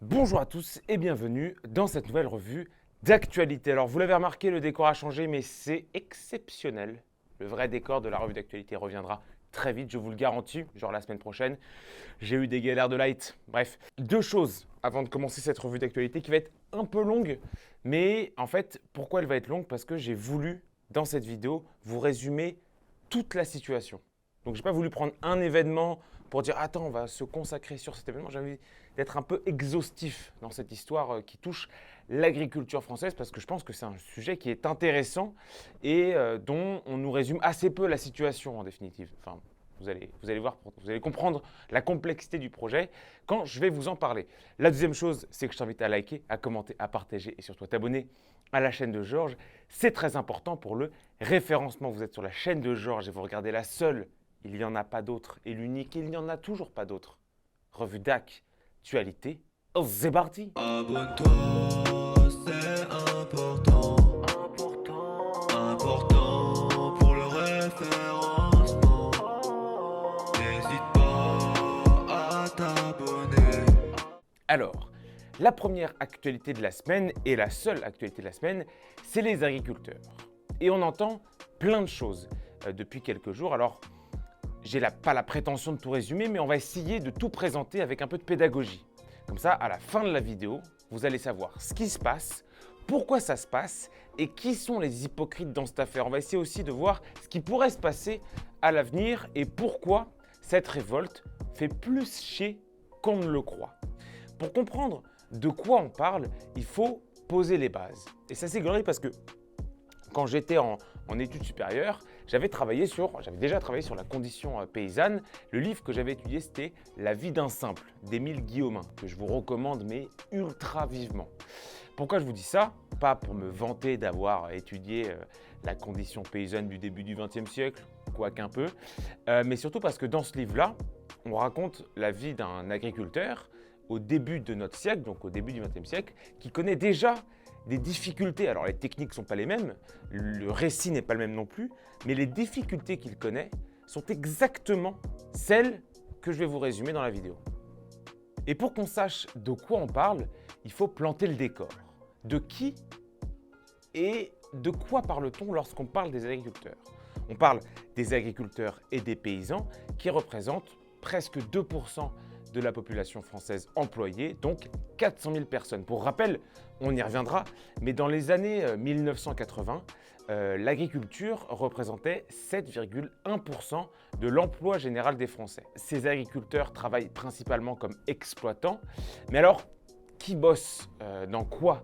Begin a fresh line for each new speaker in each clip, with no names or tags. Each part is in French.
Bonjour à tous et bienvenue dans cette nouvelle revue d'actualité. Alors vous l'avez remarqué, le décor a changé mais c'est exceptionnel. Le vrai décor de la revue d'actualité reviendra très vite, je vous le garantis, genre la semaine prochaine. J'ai eu des galères de light. Bref, deux choses avant de commencer cette revue d'actualité qui va être un peu longue. Mais en fait, pourquoi elle va être longue? Parce que j'ai voulu, dans cette vidéo, vous résumer toute la situation. Donc je n'ai pas voulu prendre un événement pour dire attends, on va se consacrer sur cet événement. J'ai envie d'être un peu exhaustif dans cette histoire qui touche l'agriculture française parce que je pense que c'est un sujet qui est intéressant et dont on nous résume assez peu la situation en définitive. Enfin, vous allez voir, vous allez comprendre la complexité du projet quand je vais vous en parler. La deuxième chose, c'est que je t'invite à liker, à commenter, à partager et surtout à t'abonner à la chaîne de Georges. C'est très important pour le référencement. Vous êtes sur la chaîne de Georges et vous regardez la seule, il n'y en a pas d'autre, et l'unique, il n'y en a toujours pas d'autre. Revue d'actualité, c'est parti.
Abonne-toi, c'est important. Important pour le référencement. N'hésite pas à t'abonner.
Alors, la première actualité de la semaine, et la seule actualité de la semaine, c'est les agriculteurs. Et on entend plein de choses depuis quelques jours. Alors, j'ai pas la prétention de tout résumer, mais on va essayer de tout présenter avec un peu de pédagogie. Comme ça, à la fin de la vidéo, vous allez savoir ce qui se passe, pourquoi ça se passe et qui sont les hypocrites dans cette affaire. On va essayer aussi de voir ce qui pourrait se passer à l'avenir et pourquoi cette révolte fait plus chier qu'on ne le croit. Pour comprendre de quoi on parle, il faut poser les bases. Et ça c'est glorieux parce que quand j'étais en études supérieures, j'avais déjà travaillé sur la condition paysanne. Le livre que j'avais étudié, c'était La vie d'un simple d'Émile Guillaumin, que je vous recommande, mais ultra vivement. Pourquoi je vous dis ça? Pas pour me vanter d'avoir étudié la condition paysanne du début du XXe siècle, quoique un peu, mais surtout parce que dans ce livre-là, on raconte la vie d'un agriculteur au début de notre siècle, donc au début du XXe siècle, qui connaît déjà des difficultés. Alors les techniques ne sont pas les mêmes, le récit n'est pas le même non plus, mais les difficultés qu'il connaît sont exactement celles que je vais vous résumer dans la vidéo. Et pour qu'on sache de quoi on parle, il faut planter le décor. De qui et de quoi parle-t-on lorsqu'on parle des agriculteurs? On parle des agriculteurs et des paysans qui représentent presque 2% de la population française employée, donc 400 000 personnes. Pour rappel, on y reviendra, mais dans les années 1980, l'agriculture représentait 7,1% de l'emploi général des Français. Ces agriculteurs travaillent principalement comme exploitants, mais alors, qui bosse dans quoi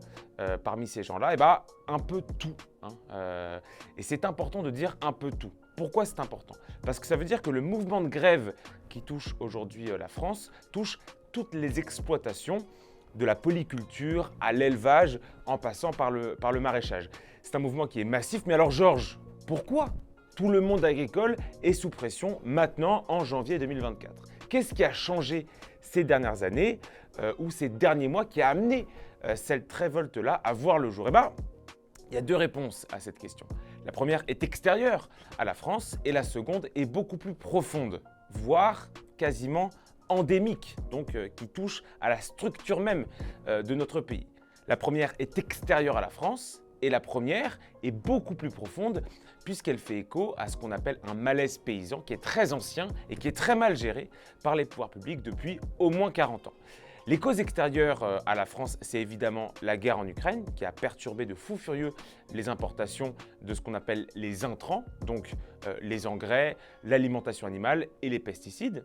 parmi ces gens-là? Eh bien, un peu tout. Et c'est important de dire un peu tout. Pourquoi c'est important? Parce que ça veut dire que le mouvement de grève qui touche aujourd'hui la France touche toutes les exploitations, de la polyculture à l'élevage, en passant par le maraîchage. C'est un mouvement qui est massif. Mais alors Georges, pourquoi tout le monde agricole est sous pression maintenant en janvier 2024? Qu'est-ce qui a changé ces dernières années ou ces derniers mois qui a amené cette révolte-là à voir le jour? Eh bien, il y a deux réponses à cette question. La première est extérieure à la France et la seconde est beaucoup plus profonde, voire quasiment endémique, donc qui touche à la structure même de notre pays. La première est extérieure à la France et la première est beaucoup plus profonde puisqu'elle fait écho à ce qu'on appelle un malaise paysan qui est très ancien et qui est très mal géré par les pouvoirs publics depuis au moins 40 ans. Les causes extérieures à la France, c'est évidemment la guerre en Ukraine qui a perturbé de fou furieux les importations de ce qu'on appelle les intrants, donc les engrais, l'alimentation animale et les pesticides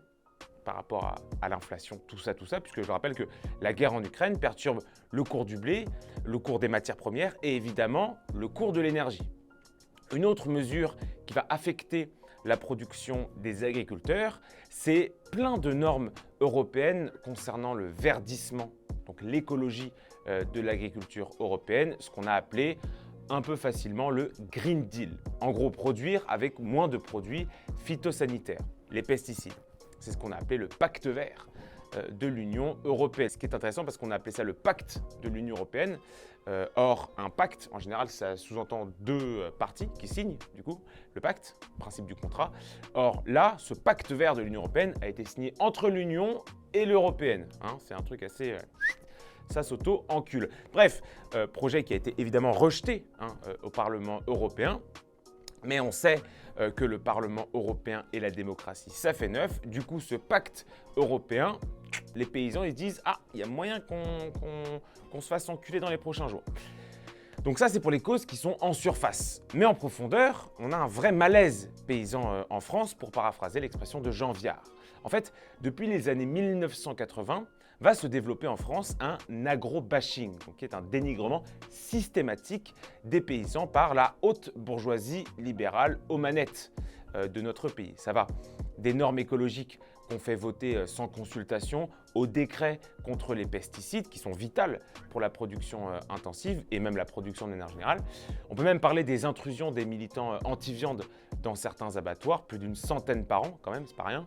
par rapport à l'inflation, tout ça, puisque je rappelle que la guerre en Ukraine perturbe le cours du blé, le cours des matières premières et évidemment le cours de l'énergie. Une autre mesure qui va affecter la production des agriculteurs, c'est plein de normes européennes concernant le verdissement, donc l'écologie de l'agriculture européenne, ce qu'on a appelé un peu facilement le Green Deal. En gros, produire avec moins de produits phytosanitaires, les pesticides. C'est ce qu'on a appelé le pacte vert de l'Union européenne. Ce qui est intéressant parce qu'on a appelé ça le pacte de l'Union européenne. Or, un pacte, en général, ça sous-entend deux parties qui signent, du coup, le pacte, principe du contrat. Or, là, ce pacte vert de l'Union européenne a été signé entre l'Union et l'Européenne. C'est un truc assez ça s'auto-encule. Bref, projet qui a été évidemment rejeté au Parlement européen, mais on sait que le Parlement européen et la démocratie, ça fait neuf. Du coup, ce pacte européen, les paysans, ils se disent « Ah, il y a moyen qu'on se fasse enculer dans les prochains jours ». Donc ça, c'est pour les causes qui sont en surface. Mais en profondeur, on a un vrai malaise paysan en France, pour paraphraser l'expression de Jean Viard. En fait, depuis les années 1980, va se développer en France un agro-bashing, qui est un dénigrement systématique des paysans par la haute bourgeoisie libérale aux manettes de notre pays. Ça va des normes écologiques qu'on fait voter sans consultation, aux décrets contre les pesticides qui sont vitales pour la production intensive et même la production de manière générale. On peut même parler des intrusions des militants anti-viande dans certains abattoirs, plus d'une centaine par an quand même, c'est pas rien,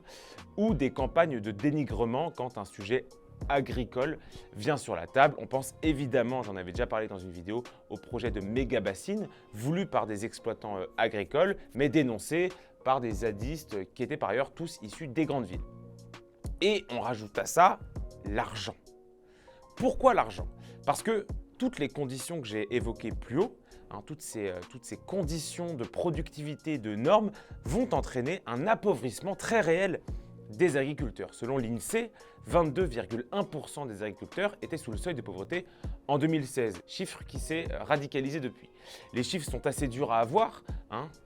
ou des campagnes de dénigrement quand un sujet agricole vient sur la table. On pense évidemment, j'en avais déjà parlé dans une vidéo, au projet de méga-bassines voulu par des exploitants agricoles, mais dénoncé par des zadistes qui étaient par ailleurs tous issus des grandes villes. Et on rajoute à ça l'argent. Pourquoi l'argent? Parce que toutes les conditions que j'ai évoquées plus haut, toutes ces conditions de productivité, de normes, vont entraîner un appauvrissement très réel des agriculteurs. Selon l'INSEE, 22,1% des agriculteurs étaient sous le seuil de pauvreté en 2016, chiffre qui s'est radicalisé depuis. Les chiffres sont assez durs à avoir,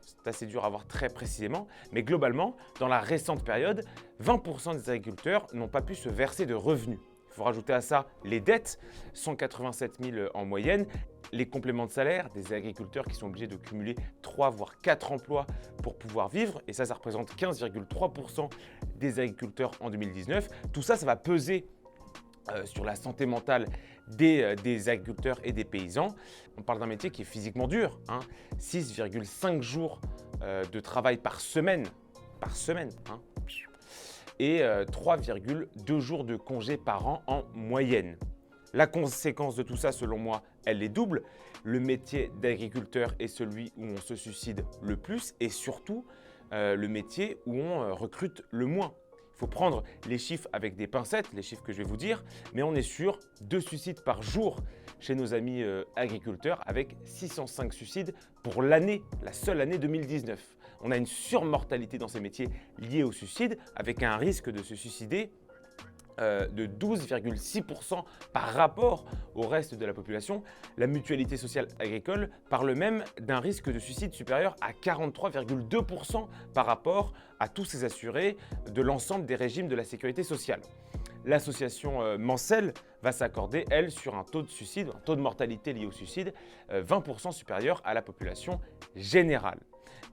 c'est assez dur à voir très précisément, mais globalement, dans la récente période, 20% des agriculteurs n'ont pas pu se verser de revenus. Il faut rajouter à ça les dettes, 187 000 en moyenne, les compléments de salaire des agriculteurs qui sont obligés de cumuler 3 voire 4 emplois pour pouvoir vivre, et ça représente 15,3% des agriculteurs en 2019. Tout ça, ça va peser sur la santé mentale des agriculteurs et des paysans. On parle d'un métier qui est physiquement dur, 6,5 jours de travail par semaine, et 3,2 jours de congé par an en moyenne. La conséquence de tout ça, selon moi, elle est double. Le métier d'agriculteur est celui où on se suicide le plus et surtout le métier où on recrute le moins. Il faut prendre les chiffres avec des pincettes, les chiffres que je vais vous dire, mais on est sur 2 suicides par jour chez nos amis agriculteurs avec 605 suicides pour l'année, la seule année 2019. On a une surmortalité dans ces métiers liés au suicide avec un risque de se suicider de 12,6% par rapport au reste de la population. La mutualité sociale agricole parle même d'un risque de suicide supérieur à 43,2% par rapport à tous ces assurés de l'ensemble des régimes de la sécurité sociale. L'association Mancel va s'accorder, elle, sur un taux de suicide, un taux de mortalité lié au suicide 20% supérieur à la population générale.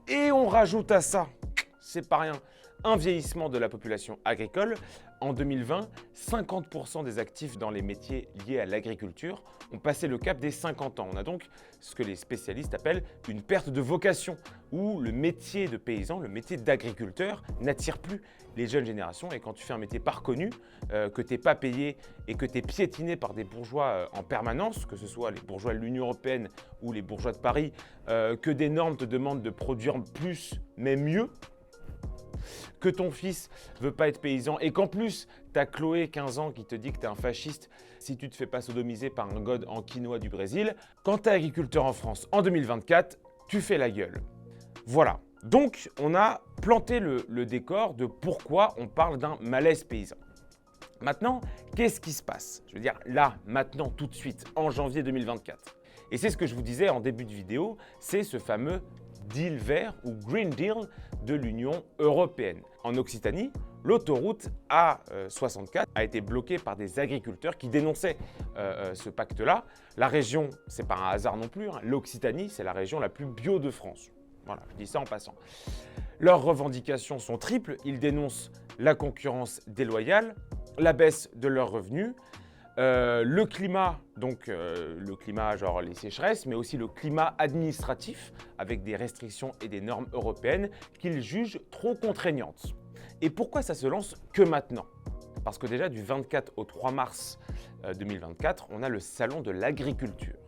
Et on rajoute à ça, c'est pas rien, un vieillissement de la population agricole. En 2020, 50% des actifs dans les métiers liés à l'agriculture ont passé le cap des 50 ans. On a donc ce que les spécialistes appellent une perte de vocation, où le métier de paysan, le métier d'agriculteur n'attire plus les jeunes générations. Et quand tu fais un métier pas reconnu, que tu n'es pas payé et que tu es piétiné par des bourgeois en permanence, que ce soit les bourgeois de l'Union européenne ou les bourgeois de Paris, que des normes te demandent de produire plus mais mieux, que ton fils veut pas être paysan et qu'en plus, tu as Chloé, 15 ans, qui te dit que tu es un fasciste si tu te fais pas sodomiser par un god en quinoa du Brésil, quand tu es agriculteur en France en 2024, tu fais la gueule. Voilà. Donc, on a planté le décor de pourquoi on parle d'un malaise paysan. Maintenant, qu'est-ce qui se passe? Je veux dire, là, maintenant, tout de suite, en janvier 2024. Et c'est ce que je vous disais en début de vidéo, c'est ce fameux deal vert ou Green Deal de l'Union européenne. En Occitanie, l'autoroute A64 a été bloquée par des agriculteurs qui dénonçaient ce pacte-là. La région, c'est pas un hasard non plus, l'Occitanie, c'est la région la plus bio de France. Voilà, je dis ça en passant. Leurs revendications sont triples. Ils dénoncent la concurrence déloyale, la baisse de leurs revenus, le climat, donc le climat genre les sécheresses, mais aussi le climat administratif avec des restrictions et des normes européennes qu'ils jugent trop contraignantes. Et pourquoi ça se lance que maintenant? Parce que déjà du 24 au 3 mars 2024, on a le salon de l'agriculture.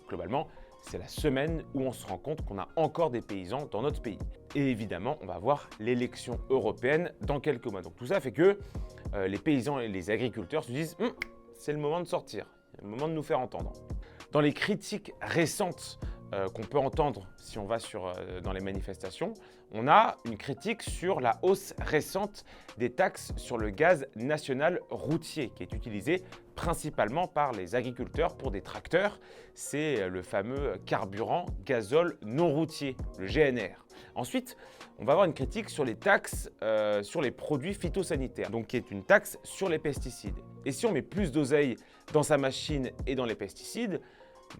Globalement, c'est la semaine où on se rend compte qu'on a encore des paysans dans notre pays. Et évidemment, on va avoir l'élection européenne dans quelques mois. Donc tout ça fait que les paysans et les agriculteurs se disent c'est le moment de sortir. C'est le moment de nous faire entendre. Dans les critiques récentes qu'on peut entendre si on va dans les manifestations, on a une critique sur la hausse récente des taxes sur le gaz national routier qui est utilisé principalement par les agriculteurs pour des tracteurs. C'est le fameux carburant gazole non routier, le GNR. Ensuite, on va avoir une critique sur les taxes sur les produits phytosanitaires, donc qui est une taxe sur les pesticides. Et si on met plus d'oseille dans sa machine et dans les pesticides,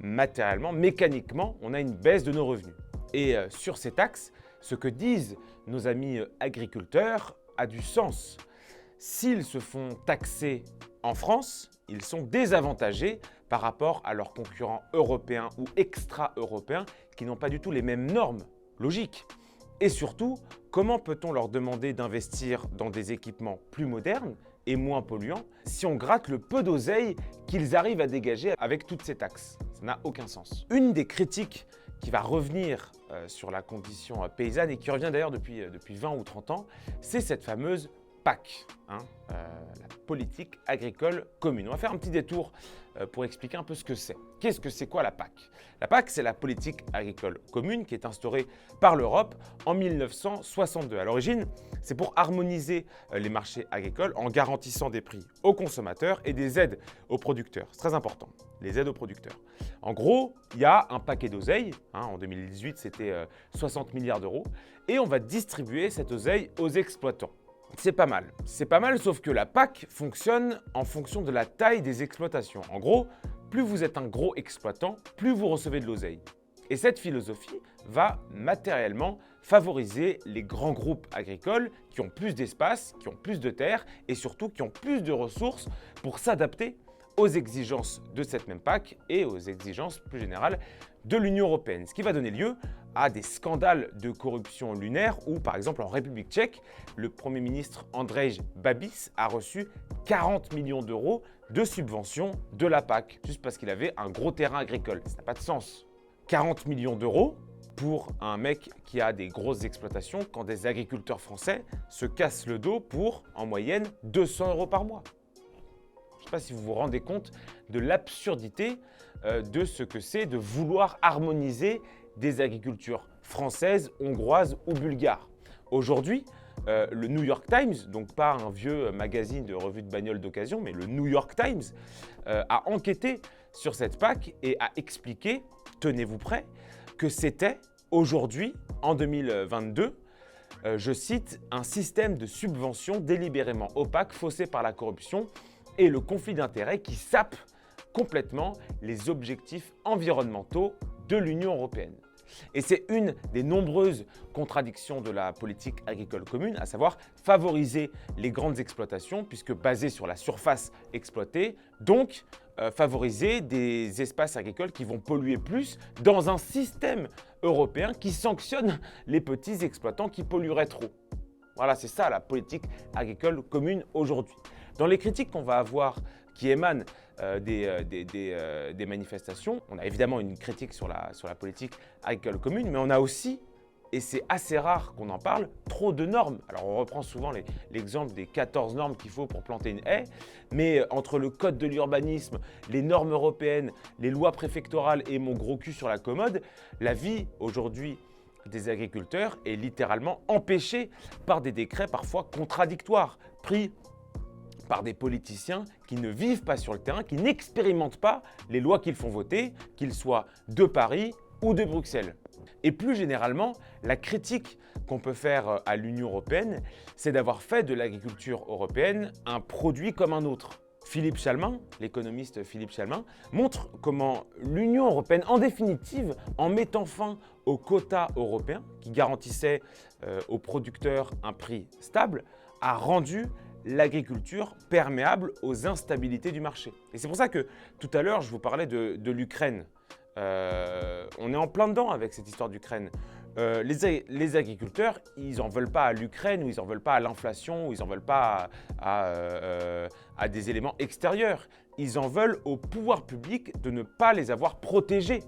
matériellement, mécaniquement, on a une baisse de nos revenus. Et sur ces taxes, ce que disent nos amis agriculteurs a du sens. S'ils se font taxer en France, ils sont désavantagés par rapport à leurs concurrents européens ou extra-européens qui n'ont pas du tout les mêmes normes. Logique. Et surtout, comment peut-on leur demander d'investir dans des équipements plus modernes et moins polluants si on gratte le peu d'oseille qu'ils arrivent à dégager avec toutes ces taxes? Ça n'a aucun sens. Une des critiques qui va revenir sur la condition paysanne et qui revient d'ailleurs depuis 20 ou 30 ans, c'est cette fameuse PAC, la politique agricole commune. On va faire un petit détour pour expliquer un peu ce que c'est. Qu'est-ce que c'est quoi la PAC? La PAC, c'est la politique agricole commune qui est instaurée par l'Europe en 1962. À l'origine, c'est pour harmoniser les marchés agricoles en garantissant des prix aux consommateurs et des aides aux producteurs. C'est très important, les aides aux producteurs. En gros, il y a un paquet d'oseille, en 2018 c'était 60 milliards d'euros, et on va distribuer cette oseille aux exploitants. C'est pas mal, sauf que la PAC fonctionne en fonction de la taille des exploitations. En gros, plus vous êtes un gros exploitant, plus vous recevez de l'oseille. Et cette philosophie va matériellement favoriser les grands groupes agricoles qui ont plus d'espace, qui ont plus de terres et surtout qui ont plus de ressources pour s'adapter aux exigences de cette même PAC et aux exigences plus générales de l'Union européenne. Ce qui va donner lieu à des scandales de corruption lunaire où, par exemple, en République tchèque, le Premier ministre Andrej Babis a reçu 40 millions d'euros de subventions de la PAC, juste parce qu'il avait un gros terrain agricole. Ça n'a pas de sens. 40 millions d'euros pour un mec qui a des grosses exploitations quand des agriculteurs français se cassent le dos pour, en moyenne, 200 euros par mois. Je ne sais pas si vous vous rendez compte de l'absurdité de ce que c'est de vouloir harmoniser des agricultures françaises, hongroises ou bulgares. Aujourd'hui, le New York Times, donc pas un vieux magazine de revue de bagnole d'occasion, mais le New York Times a enquêté sur cette PAC et a expliqué, tenez-vous prêts, que c'était aujourd'hui, en 2022, je cite, un système de subvention délibérément opaque, faussé par la corruption et le conflit d'intérêts qui sape complètement les objectifs environnementaux de l'Union européenne. Et c'est une des nombreuses contradictions de la politique agricole commune, à savoir favoriser les grandes exploitations, puisque basées sur la surface exploitée, donc favoriser des espaces agricoles qui vont polluer plus dans un système européen qui sanctionne les petits exploitants qui pollueraient trop. Voilà, c'est ça la politique agricole commune aujourd'hui. Dans les critiques qu'on va avoir qui émanent des manifestations, on a évidemment une critique sur la politique agricole commune, mais on a aussi, et c'est assez rare qu'on en parle, trop de normes. Alors on reprend souvent l'exemple des 14 normes qu'il faut pour planter une haie, mais entre le code de l'urbanisme, les normes européennes, les lois préfectorales et mon gros cul sur la commode, la vie aujourd'hui des agriculteurs est littéralement empêchée par des décrets parfois contradictoires, pris par des politiciens qui ne vivent pas sur le terrain, qui n'expérimentent pas les lois qu'ils font voter, qu'ils soient de Paris ou de Bruxelles. Et plus généralement, la critique qu'on peut faire à l'Union européenne, c'est d'avoir fait de l'agriculture européenne un produit comme un autre. Philippe Chalmin, l'économiste Philippe Chalmin, montre comment l'Union européenne, en définitive, en mettant fin aux quotas européens qui garantissaient aux producteurs un prix stable, a rendu l'agriculture perméable aux instabilités du marché. Et c'est pour ça que tout à l'heure, je vous parlais de l'Ukraine. On est en plein dedans avec cette histoire d'Ukraine. Les agriculteurs, ils n'en veulent pas à l'Ukraine, ou ils n'en veulent pas à l'inflation, ou ils n'en veulent pas à des éléments extérieurs. Ils en veulent au pouvoir public de ne pas les avoir protégés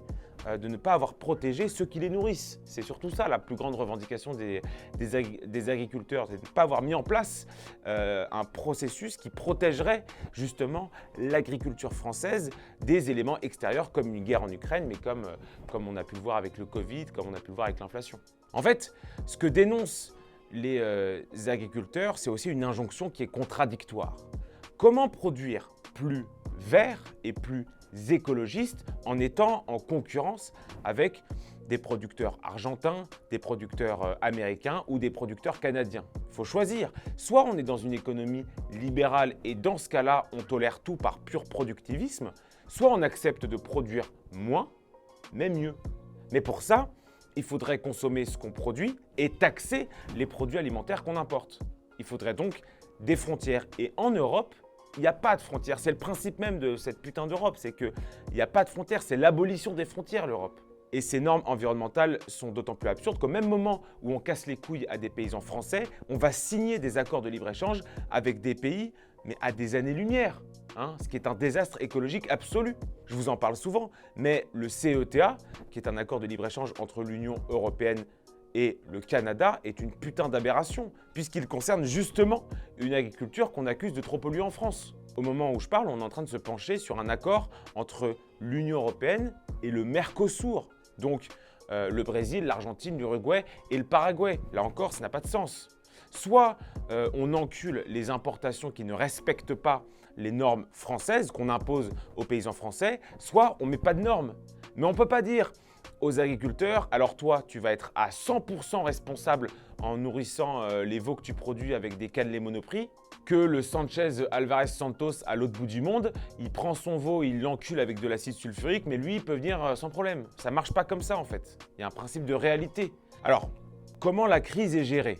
de ne pas avoir protégé ceux qui les nourrissent. C'est surtout ça la plus grande revendication des agriculteurs, c'est de ne pas avoir mis en place un processus qui protégerait justement l'agriculture française des éléments extérieurs comme une guerre en Ukraine, mais comme on a pu le voir avec le Covid, comme on a pu le voir avec l'inflation. En fait, ce que dénoncent les agriculteurs, c'est aussi une injonction qui est contradictoire. Comment produire plus vert et plus écologiste en étant en concurrence avec des producteurs argentins, des producteurs américains ou des producteurs canadiens? Il faut choisir. Soit on est dans une économie libérale et dans ce cas-là, on tolère tout par pur productivisme, soit on accepte de produire moins, mais mieux. Mais pour ça, il faudrait consommer ce qu'on produit et taxer les produits alimentaires qu'on importe. Il faudrait donc des frontières. Et en Europe, il n'y a pas de frontières. C'est le principe même de cette putain d'Europe, c'est qu'il n'y a pas de frontières, c'est l'abolition des frontières, l'Europe. Et ces normes environnementales sont d'autant plus absurdes qu'au même moment où on casse les couilles à des paysans français, on va signer des accords de libre-échange avec des pays, mais à des années-lumière, ce qui est un désastre écologique absolu. Je vous en parle souvent, mais le CETA, qui est un accord de libre-échange entre l'Union européenne et le Canada, est une putain d'aberration, puisqu'il concerne justement une agriculture qu'on accuse de trop polluer en France. Au moment où je parle, on est en train de se pencher sur un accord entre l'Union européenne et le Mercosur, donc le Brésil, l'Argentine, l'Uruguay et le Paraguay. Là encore, ça n'a pas de sens. Soit on encule les importations qui ne respectent pas les normes françaises qu'on impose aux paysans français, soit on ne met pas de normes. Mais on ne peut pas dire aux agriculteurs, alors toi, tu vas être à 100% responsable en nourrissant les veaux que tu produis avec des cannelés Monoprix, que le Sanchez Alvarez Santos à l'autre bout du monde, il prend son veau, il l'encule avec de l'acide sulfurique, mais lui, il peut venir sans problème. Ça ne marche pas comme ça en fait. Il y a un principe de réalité. Alors, comment la crise est gérée ?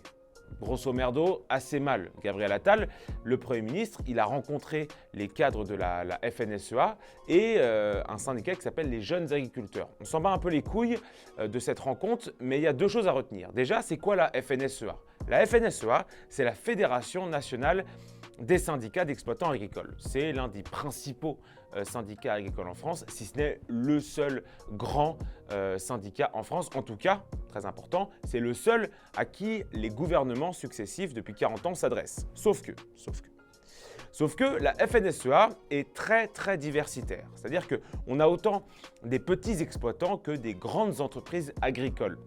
Grosso merdo, assez mal. Gabriel Attal, le Premier ministre, il a rencontré les cadres de la FNSEA et un syndicat qui s'appelle les Jeunes Agriculteurs. On s'en bat un peu les couilles de cette rencontre, mais il y a deux choses à retenir. Déjà, c'est quoi la FNSEA? La FNSEA, c'est la Fédération nationale des syndicats d'exploitants agricoles. C'est l'un des principaux syndicats agricoles en France, si ce n'est le seul grand syndicat en France. En tout cas, très important, c'est le seul à qui les gouvernements successifs depuis 40 ans s'adressent. Sauf que la FNSEA est très très diversitaire. C'est-à-dire qu'on a autant des petits exploitants que des grandes entreprises agricoles.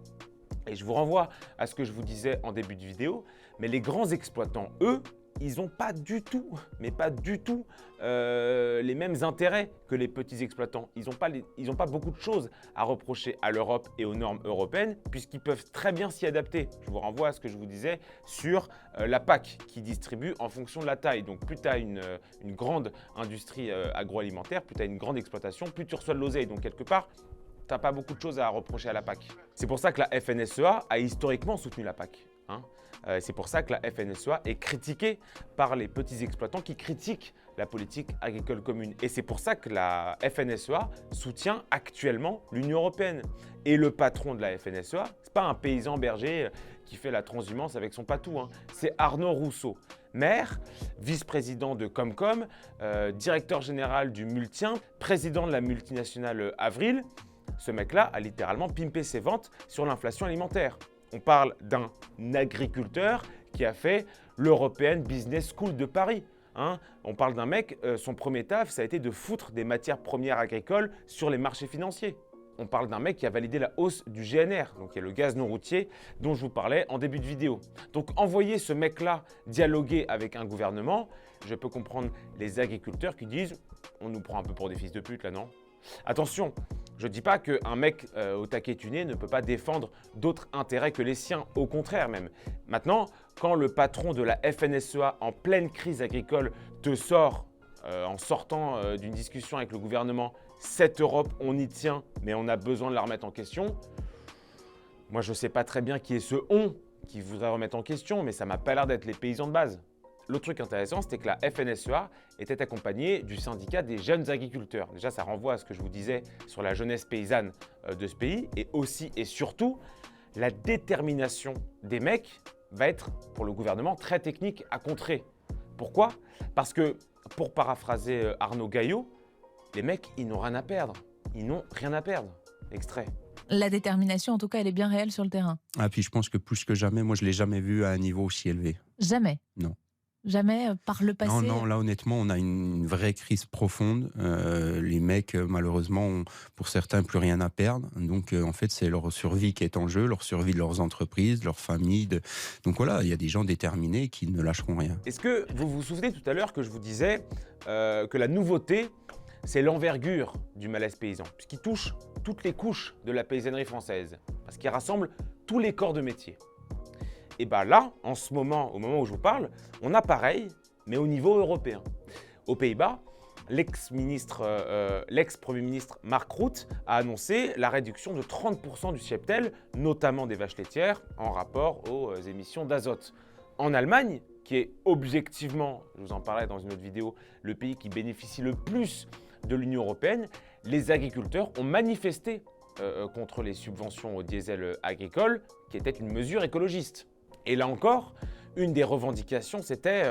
Et je vous renvoie à ce que je vous disais en début de vidéo, mais les grands exploitants, eux, ils n'ont pas du tout, mais pas du tout les mêmes intérêts que les petits exploitants. Ils n'ont pas beaucoup de choses à reprocher à l'Europe et aux normes européennes puisqu'ils peuvent très bien s'y adapter. Je vous renvoie à ce que je vous disais sur la PAC qui distribue en fonction de la taille. Donc plus tu as une grande industrie agroalimentaire, plus tu as une grande exploitation, plus tu reçois de l'oseille. Donc quelque part, tu n'as pas beaucoup de choses à reprocher à la PAC. C'est pour ça que la FNSEA a historiquement soutenu la PAC. C'est pour ça que la FNSEA est critiquée par les petits exploitants qui critiquent la politique agricole commune. Et c'est pour ça que la FNSEA soutient actuellement l'Union européenne. Et le patron de la FNSEA, ce n'est pas un paysan berger qui fait la transhumance avec son patou, c'est Arnaud Rousseau, maire, vice-président de Comcom, directeur général du Multien, président de la multinationale Avril. Ce mec-là a littéralement pimpé ses ventes sur l'inflation alimentaire. On parle d'un agriculteur qui a fait l'European Business School de Paris. On parle d'un mec, son premier taf, ça a été de foutre des matières premières agricoles sur les marchés financiers. On parle d'un mec qui a validé la hausse du GNR, donc il y a le gaz non routier dont je vous parlais en début de vidéo. Donc envoyer ce mec-là dialoguer avec un gouvernement, je peux comprendre les agriculteurs qui disent « on nous prend un peu pour des fils de pute là, non ?» Attention, je ne dis pas qu'un mec au taquet tuné ne peut pas défendre d'autres intérêts que les siens, au contraire même. Maintenant, quand le patron de la FNSEA en pleine crise agricole te sort, en sortant d'une discussion avec le gouvernement, cette Europe, on y tient, mais on a besoin de la remettre en question, moi je ne sais pas très bien qui est ce « on » qui voudrait remettre en question, mais ça m'a pas l'air d'être les paysans de base. L'autre truc intéressant, c'était que la FNSEA était accompagnée du syndicat des jeunes agriculteurs. Déjà, ça renvoie à ce que je vous disais sur la jeunesse paysanne de ce pays. Et aussi et surtout, la détermination des mecs va être, pour le gouvernement, très technique à contrer. Pourquoi? Parce que, pour paraphraser Arnaud Gaillot, les mecs, ils n'ont rien à perdre. Ils n'ont rien à perdre. extrait.
La détermination, en tout cas, elle est bien réelle sur le terrain.
Ah, puis je pense que plus que jamais, moi, je l'ai jamais vu à un niveau aussi élevé.
Jamais.
Non.
Jamais, par le passé.
Non, là, honnêtement, on a une vraie crise profonde. Les mecs, malheureusement, ont, pour certains, plus rien à perdre. Donc, en fait, c'est leur survie qui est en jeu, leur survie de leurs entreprises, leur famille. Donc voilà, il y a des gens déterminés qui ne lâcheront rien.
Est-ce que vous vous souvenez tout à l'heure que je vous disais que la nouveauté, c'est l'envergure du malaise paysan, puisqu'il touche toutes les couches de la paysannerie française, parce qu'il rassemble tous les corps de métier. Et bien là, en ce moment, au moment où je vous parle, on a pareil, mais au niveau européen. Aux Pays-Bas, l'ex-premier ministre Mark Rutte a annoncé la réduction de 30% du cheptel, notamment des vaches laitières, en rapport aux émissions d'azote. En Allemagne, qui est objectivement, je vous en parlais dans une autre vidéo, le pays qui bénéficie le plus de l'Union européenne, les agriculteurs ont manifesté contre les subventions au diesel agricole, qui était une mesure écologiste. Et là encore, une des revendications, c'était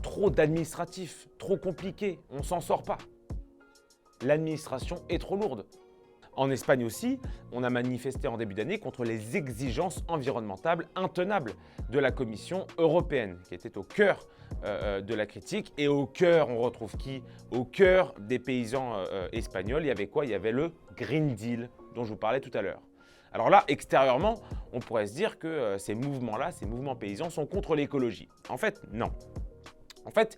trop d'administratif, trop compliqué, on ne s'en sort pas. L'administration est trop lourde. En Espagne aussi, on a manifesté en début d'année contre les exigences environnementales intenables de la Commission européenne, qui était au cœur de la critique. Et au cœur, on retrouve qui? Au cœur des paysans espagnols, il y avait quoi? Il y avait le Green Deal, dont je vous parlais tout à l'heure. Alors là, extérieurement, on pourrait se dire que ces mouvements-là, ces mouvements paysans sont contre l'écologie. En fait, non. En fait,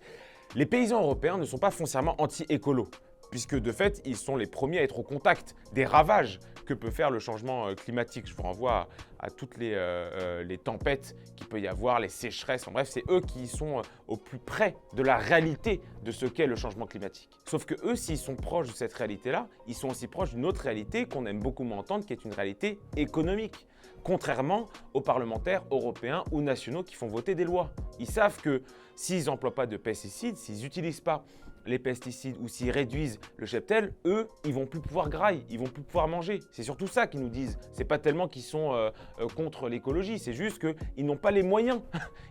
les paysans européens ne sont pas foncièrement anti-écolo, puisque de fait, ils sont les premiers à être au contact des ravages que peut faire le changement climatique. Je vous renvoie à toutes les tempêtes qu'il peut y avoir, les sécheresses, en bref, c'est eux qui sont au plus près de la réalité de ce qu'est le changement climatique. Sauf que eux, s'ils sont proches de cette réalité-là, ils sont aussi proches d'une autre réalité qu'on aime beaucoup moins entendre, qui est une réalité économique. Contrairement aux parlementaires européens ou nationaux qui font voter des lois. Ils savent que s'ils n'emploient pas de pesticides, s'ils n'utilisent pas les pesticides ou s'ils réduisent le cheptel, eux, ils vont plus pouvoir grailler, ils vont plus pouvoir manger. C'est surtout ça qu'ils nous disent. C'est pas tellement qu'ils sont contre l'écologie, c'est juste qu'ils n'ont pas les moyens.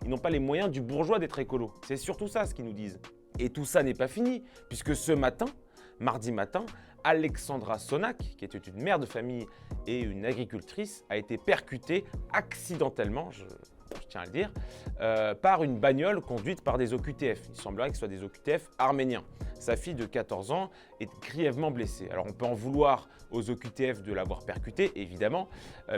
Ils n'ont pas les moyens du bourgeois d'être écolo. C'est surtout ça ce qu'ils nous disent. Et tout ça n'est pas fini, puisque ce matin, mardi matin, Alexandra Sonac, qui était une mère de famille et une agricultrice, a été percutée accidentellement, je tiens à le dire, par une bagnole conduite par des OQTF. Il semblerait que ce soit des OQTF arméniens. Sa fille de 14 ans est grièvement blessée. Alors on peut en vouloir aux OQTF de l'avoir percutée, évidemment,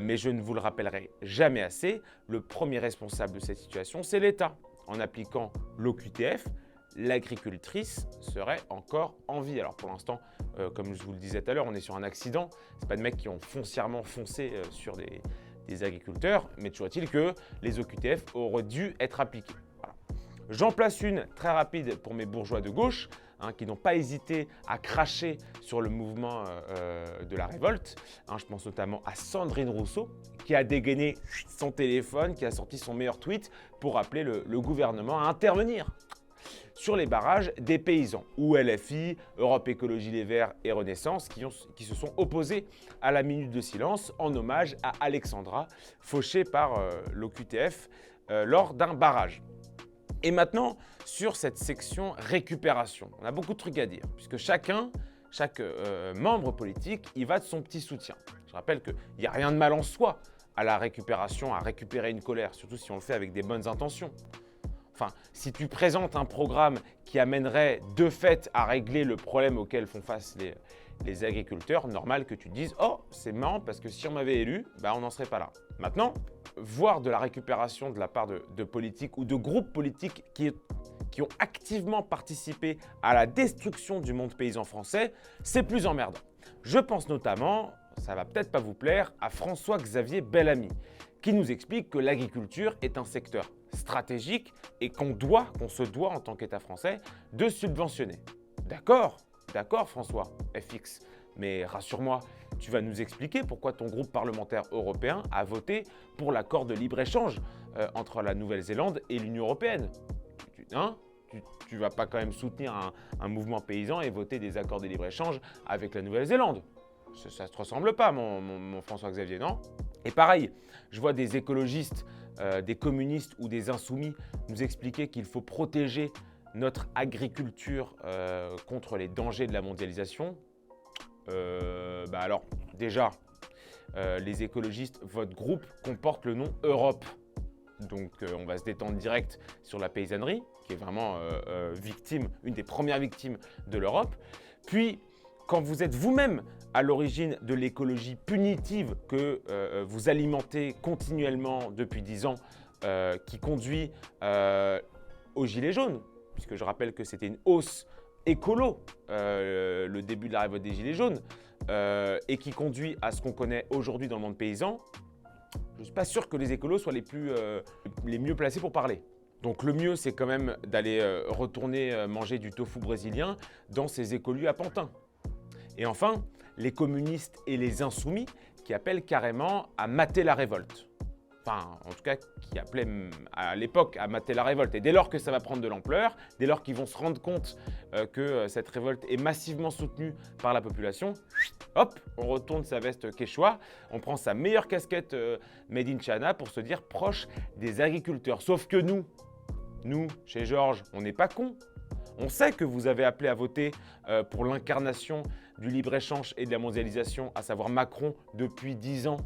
mais je ne vous le rappellerai jamais assez, le premier responsable de cette situation, c'est l'État. En appliquant l'OQTF, l'agricultrice serait encore en vie. Alors pour l'instant, comme je vous le disais tout à l'heure, on est sur un accident. Ce pas de mecs qui ont foncièrement foncé sur des agriculteurs, mais toujours est-il que les OQTF auraient dû être appliqués. Voilà. J'en place une très rapide pour mes bourgeois de gauche, qui n'ont pas hésité à cracher sur le mouvement de la révolte. Je pense notamment à Sandrine Rousseau, qui a dégainé son téléphone, qui a sorti son meilleur tweet pour appeler le gouvernement à intervenir sur les barrages des paysans, où LFI, Europe Écologie Les Verts et Renaissance qui se sont opposés à la minute de silence en hommage à Alexandra, fauchée par l'OQTF lors d'un barrage. Et maintenant, sur cette section récupération, on a beaucoup de trucs à dire, puisque chaque membre politique, il va de son petit soutien. Je rappelle qu'il n'y a rien de mal en soi à la récupération, à récupérer une colère, surtout si on le fait avec des bonnes intentions. Enfin, si tu présentes un programme qui amènerait de fait à régler le problème auquel font face les agriculteurs, normal que tu te dises « Oh, c'est marrant parce que si on m'avait élu, on n'en serait pas là ». Maintenant, voir de la récupération de la part de politiques ou de groupes politiques qui ont activement participé à la destruction du monde paysan français, c'est plus emmerdant. Je pense notamment, ça va peut-être pas vous plaire, à François-Xavier Bellamy, qui nous explique que l'agriculture est un secteur stratégique et qu'on se doit en tant qu'État français de subventionner. D'accord François FX, mais rassure-moi, tu vas nous expliquer pourquoi ton groupe parlementaire européen a voté pour l'accord de libre-échange entre la Nouvelle-Zélande et l'Union européenne. Tu vas pas quand même soutenir un mouvement paysan et voter des accords de libre-échange avec la Nouvelle-Zélande. Ça ne te ressemble pas, mon François-Xavier, non? Et pareil, je vois des écologistes, des communistes ou des insoumis nous expliquer qu'il faut protéger notre agriculture contre les dangers de la mondialisation. Alors, déjà, les écologistes, votre groupe comporte le nom Europe. Donc on va se détendre direct sur la paysannerie, qui est vraiment victime, une des premières victimes de l'Europe. Puis, quand vous êtes vous-même à l'origine de l'écologie punitive que vous alimentez continuellement depuis 10 ans, qui conduit aux gilets jaunes, puisque je rappelle que c'était une hausse écolo, le début de la révolte des gilets jaunes, et qui conduit à ce qu'on connaît aujourd'hui dans le monde paysan, je ne suis pas sûr que les écolos soient les mieux placés pour parler. Donc le mieux, c'est quand même d'aller retourner manger du tofu brésilien dans ces écolieux à Pantin. Et enfin, les communistes et les insoumis qui appellent carrément à mater la révolte. Enfin, en tout cas, qui appelaient à l'époque à mater la révolte. Et dès lors que ça va prendre de l'ampleur, dès lors qu'ils vont se rendre compte que cette révolte est massivement soutenue par la population, hop, on retourne sa veste quechua, on prend sa meilleure casquette made in China pour se dire proche des agriculteurs. Sauf que nous, chez Georges, on n'est pas cons. On sait que vous avez appelé à voter pour l'incarnation du libre-échange et de la mondialisation, à savoir Macron, depuis 10 ans.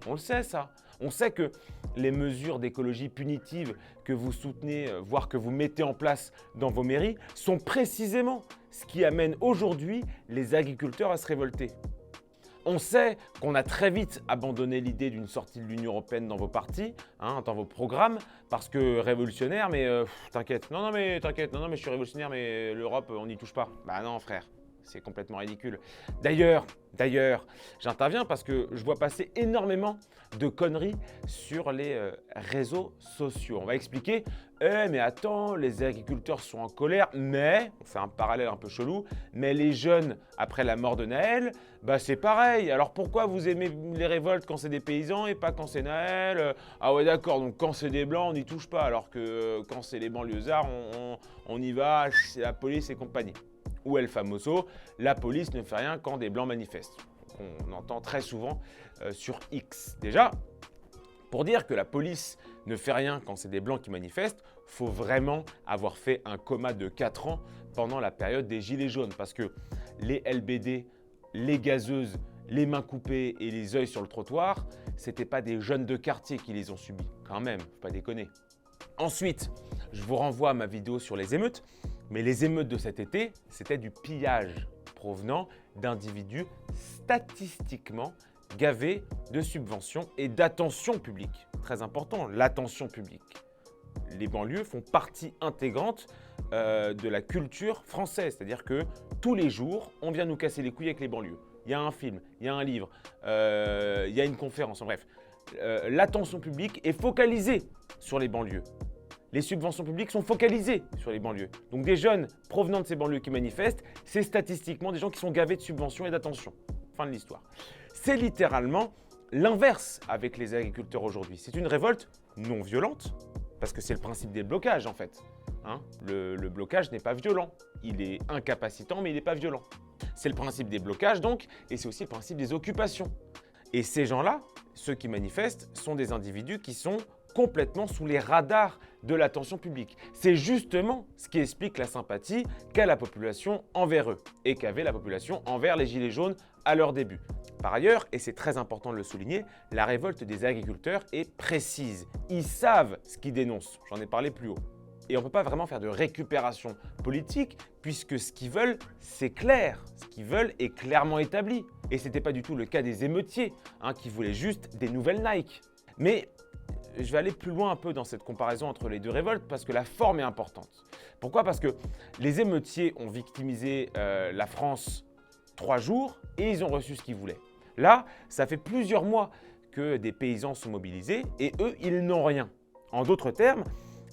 On le sait, ça. On sait que les mesures d'écologie punitive que vous soutenez, voire que vous mettez en place dans vos mairies, sont précisément ce qui amène aujourd'hui les agriculteurs à se révolter. On sait qu'on a très vite abandonné l'idée d'une sortie de l'Union européenne dans vos partis, dans vos programmes, parce que révolutionnaire, mais t'inquiète, non mais je suis révolutionnaire, mais l'Europe, on n'y touche pas. Bah non frère, c'est complètement ridicule. D'ailleurs, j'interviens parce que je vois passer énormément de conneries sur les réseaux sociaux. On va expliquer, mais attends, les agriculteurs sont en colère, mais, on fait un parallèle un peu chelou, mais les jeunes, après la mort de Naël, bah c'est pareil. Alors pourquoi vous aimez les révoltes quand c'est des paysans et pas quand c'est Naël? Ah ouais d'accord, donc quand c'est des blancs, on n'y touche pas, alors que quand c'est les banlieusards, on y va, c'est la police et compagnie. Ou El Famoso, la police ne fait rien quand des blancs manifestent. On entend très souvent sur X. Déjà, pour dire que la police ne fait rien quand c'est des blancs qui manifestent, il faut vraiment avoir fait un coma de 4 ans pendant la période des gilets jaunes. Parce que les LBD, les gazeuses, les mains coupées et les yeux sur le trottoir, ce n'étaient pas des jeunes de quartier qui les ont subis. Quand même, faut pas déconner. Ensuite, je vous renvoie à ma vidéo sur les émeutes. Mais les émeutes de cet été, c'était du pillage provenant d'individus statistiquement gavés de subventions et d'attention publique. Très important, l'attention publique. Les banlieues font partie intégrante de la culture française. C'est-à-dire que tous les jours, on vient nous casser les couilles avec les banlieues. Il y a un film, il y a un livre, il y a une conférence, en bref. L'attention publique est focalisée sur les banlieues. Les subventions publiques sont focalisées sur les banlieues. Donc des jeunes provenant de ces banlieues qui manifestent, c'est statistiquement des gens qui sont gavés de subventions et d'attention. Fin de l'histoire. C'est littéralement l'inverse avec les agriculteurs aujourd'hui. C'est une révolte non violente, parce que c'est le principe des blocages en fait. Le blocage n'est pas violent. Il est incapacitant, mais il n'est pas violent. C'est le principe des blocages donc, et c'est aussi le principe des occupations. Et ces gens-là, ceux qui manifestent, sont des individus qui sont complètement sous les radars de l'attention publique. C'est justement ce qui explique la sympathie qu'a la population envers eux et qu'avait la population envers les Gilets jaunes à leur début. Par ailleurs, et c'est très important de le souligner, la révolte des agriculteurs est précise. Ils savent ce qu'ils dénoncent, j'en ai parlé plus haut. Et on ne peut pas vraiment faire de récupération politique puisque ce qu'ils veulent, c'est clair. Ce qu'ils veulent est clairement établi. Et ce n'était pas du tout le cas des émeutiers qui voulaient juste des nouvelles Nike. Mais je vais aller plus loin un peu dans cette comparaison entre les deux révoltes parce que la forme est importante. Pourquoi? Parce que les émeutiers ont victimisé la France 3 jours et ils ont reçu ce qu'ils voulaient. Là, ça fait plusieurs mois que des paysans sont mobilisés et eux, ils n'ont rien. En d'autres termes,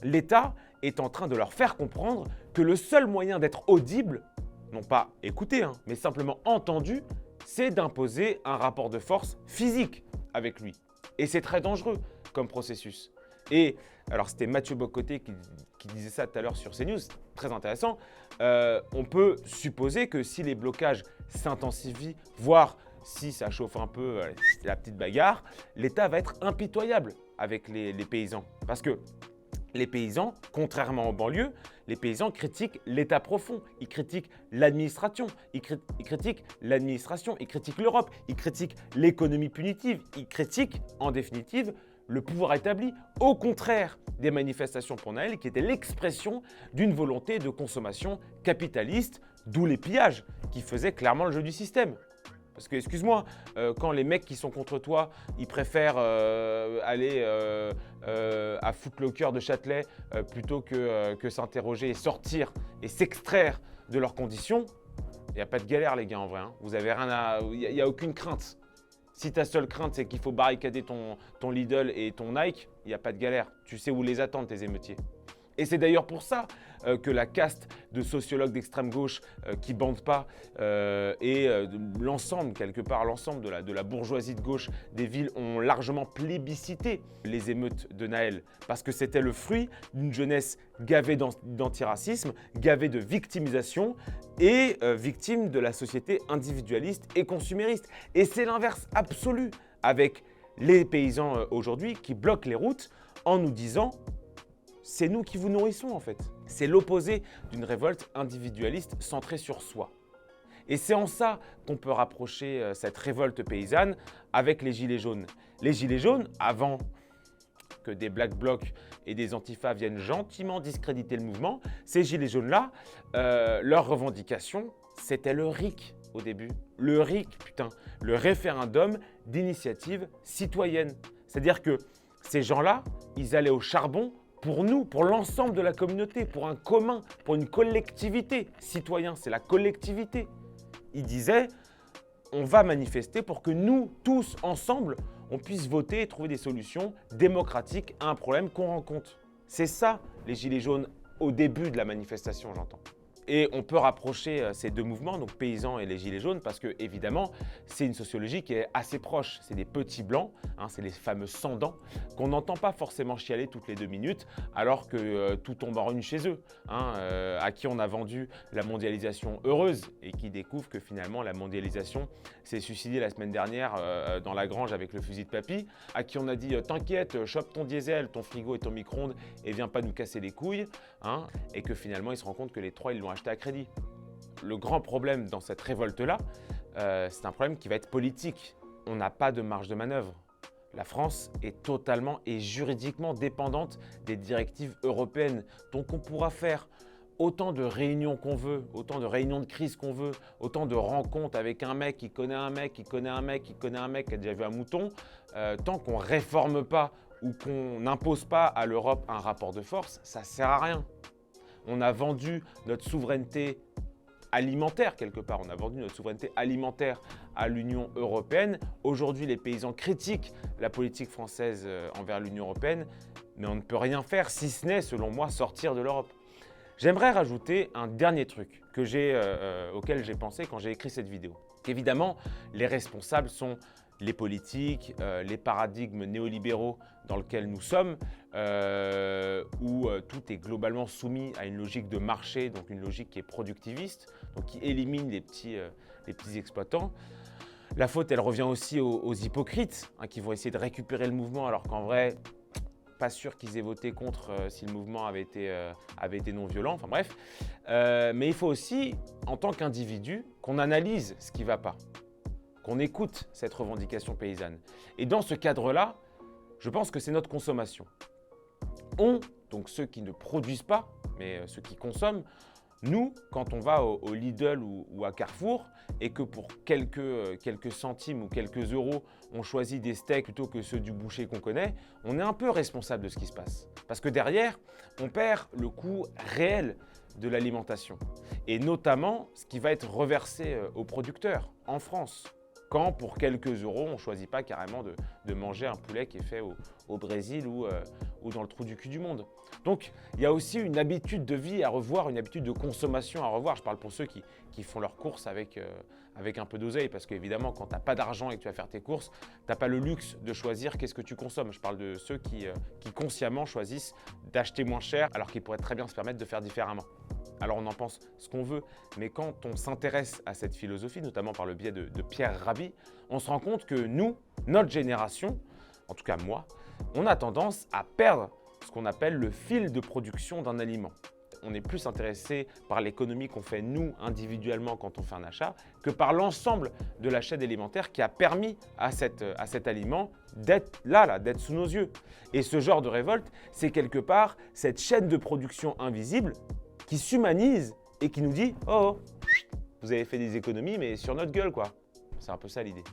l'État est en train de leur faire comprendre que le seul moyen d'être audible, non pas écouté, mais simplement entendu, c'est d'imposer un rapport de force physique avec lui. Et c'est très dangereux comme processus. Et alors c'était Mathieu Bocoté qui disait ça tout à l'heure sur CNews, très intéressant. On peut supposer que si les blocages s'intensifient, voire si ça chauffe un peu, la petite bagarre, l'État va être impitoyable avec les paysans. Parce que Les paysans, contrairement aux banlieues, les paysans critiquent l'État profond, ils critiquent l'administration, ils critiquent l'Europe, ils critiquent l'économie punitive, ils critiquent, en définitive, le pouvoir établi, au contraire des manifestations pour Naël, qui étaient l'expression d'une volonté de consommation capitaliste, d'où les pillages, qui faisaient clairement le jeu du système. Parce que, excuse-moi, quand les mecs qui sont contre toi, ils préfèrent aller à Footlocker de Châtelet plutôt que s'interroger et sortir et s'extraire de leurs conditions, il n'y a pas de galère, les gars, en vrai. Hein. Vous avez rien à... Il n'y a aucune crainte. Si ta seule crainte, c'est qu'il faut barricader ton Lidl et ton Nike, il n'y a pas de galère. Tu sais où les attendre, tes émeutiers. Et c'est d'ailleurs pour ça que la caste de sociologues d'extrême gauche qui bandent pas et l'ensemble, quelque part, l'ensemble de la bourgeoisie de gauche des villes ont largement plébiscité les émeutes de Naël parce que c'était le fruit d'une jeunesse gavée d'antiracisme, gavée de victimisation et victime de la société individualiste et consumériste. Et c'est l'inverse absolu avec les paysans aujourd'hui qui bloquent les routes en nous disant c'est nous qui vous nourrissons en fait. C'est l'opposé d'une révolte individualiste centrée sur soi. Et c'est en ça qu'on peut rapprocher cette révolte paysanne avec les Gilets jaunes. Les Gilets jaunes, avant que des Black Blocs et des Antifas viennent gentiment discréditer le mouvement, ces Gilets jaunes-là, leur revendication, c'était le RIC au début. Le RIC, putain, le référendum d'initiative citoyenne. C'est-à-dire que ces gens-là, ils allaient au charbon pour nous, pour l'ensemble de la communauté, pour un commun, pour une collectivité. Citoyen, c'est la collectivité. Il disait, on va manifester pour que nous, tous ensemble, on puisse voter et trouver des solutions démocratiques à un problème qu'on rencontre. C'est ça, les Gilets jaunes, au début de la manifestation, j'entends. Et on peut rapprocher ces deux mouvements, donc paysans et les Gilets jaunes, parce que évidemment, c'est une sociologie qui est assez proche. C'est des petits blancs, hein, c'est les fameux sans-dents, qu'on n'entend pas forcément chialer toutes les 2 minutes, alors que tout tombe en ruine chez eux, hein, à qui on a vendu la mondialisation heureuse et qui découvrent que finalement la mondialisation s'est suicidée la semaine dernière dans la grange avec le fusil de papy, à qui on a dit t'inquiète, chope ton diesel, ton frigo et ton micro-ondes et viens pas nous casser les couilles, hein, et que finalement ils se rendent compte que les trois ils l'ont acheté à crédit. Le grand problème dans cette révolte-là, c'est un problème qui va être politique. On n'a pas de marge de manœuvre. La France est totalement et juridiquement dépendante des directives européennes. Donc on pourra faire autant de réunions qu'on veut, autant de réunions de crise qu'on veut, autant de rencontres avec un mec qui connaît un mec, qui connaît un mec, qui connaît un mec qui a déjà vu un mouton, tant qu'on ne réforme pas ou qu'on n'impose pas à l'Europe un rapport de force, ça ne sert à rien. On a vendu notre souveraineté alimentaire quelque part, on a vendu notre souveraineté alimentaire à l'Union européenne. Aujourd'hui, les paysans critiquent la politique française envers l'Union européenne, mais on ne peut rien faire si ce n'est, selon moi, sortir de l'Europe. J'aimerais rajouter un dernier truc auquel j'ai pensé quand j'ai écrit cette vidéo. Évidemment, les responsables sont les politiques, les paradigmes néolibéraux dans lesquels nous sommes, où tout est globalement soumis à une logique de marché, donc une logique qui est productiviste, donc qui élimine les petits exploitants. La faute, elle revient aussi aux hypocrites, hein, qui vont essayer de récupérer le mouvement, alors qu'en vrai, pas sûr qu'ils aient voté contre si le mouvement avait été non violent, enfin bref. Mais il faut aussi, en tant qu'individu, qu'on analyse ce qui ne va pas, qu'on écoute cette revendication paysanne. Et dans ce cadre-là, je pense que c'est notre consommation. Donc ceux qui ne produisent pas, mais ceux qui consomment, nous, quand on va au Lidl ou à Carrefour et que pour quelques centimes ou quelques euros, on choisit des steaks plutôt que ceux du boucher qu'on connaît, on est un peu responsable de ce qui se passe. Parce que derrière, on perd le coût réel de l'alimentation. Et notamment, ce qui va être reversé aux producteurs en France. Quand, pour quelques euros, on ne choisit pas carrément de manger un poulet qui est fait au Brésil ou dans le trou du cul du monde. Donc, il y a aussi une habitude de vie à revoir, une habitude de consommation à revoir. Je parle pour ceux qui font leurs courses avec un peu d'oseille, parce qu'évidemment, quand tu n'as pas d'argent et que tu vas faire tes courses, tu n'as pas le luxe de choisir qu'est-ce que tu consommes. Je parle de ceux qui consciemment choisissent d'acheter moins cher, alors qu'ils pourraient très bien se permettre de faire différemment. Alors on en pense ce qu'on veut, mais quand on s'intéresse à cette philosophie, notamment par le biais de Pierre Rabhi, on se rend compte que nous, notre génération, en tout cas moi, on a tendance à perdre ce qu'on appelle le fil de production d'un aliment. On est plus intéressé par l'économie qu'on fait nous individuellement quand on fait un achat que par l'ensemble de la chaîne alimentaire qui a permis à cet aliment d'être là, d'être sous nos yeux. Et ce genre de révolte, c'est quelque part cette chaîne de production invisible qui s'humanise et qui nous dit « Oh, vous avez fait des économies, mais sur notre gueule, quoi ». C'est un peu ça l'idée.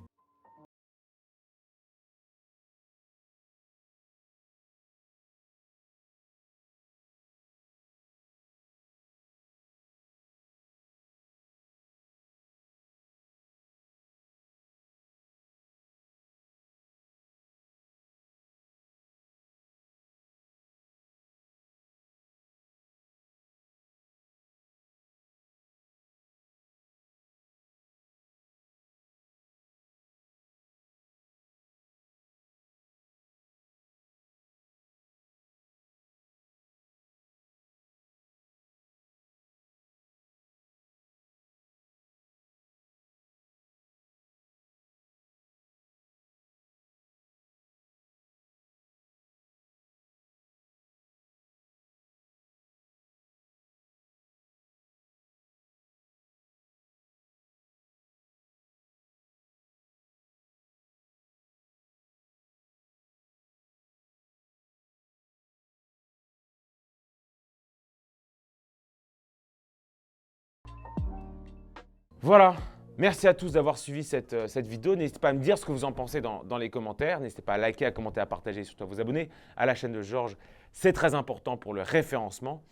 Voilà, merci à tous d'avoir suivi cette vidéo. N'hésitez pas à me dire ce que vous en pensez dans les commentaires. N'hésitez pas à liker, à commenter, à partager et surtout à vous abonner à la chaîne de Georges. C'est très important pour le référencement.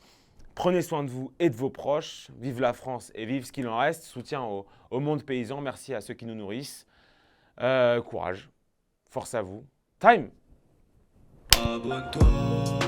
Prenez soin de vous et de vos proches. Vive la France et vive ce qu'il en reste. Soutien au monde paysan. Merci à ceux qui nous nourrissent. Courage. Force à vous. Time!
Abonne-toi.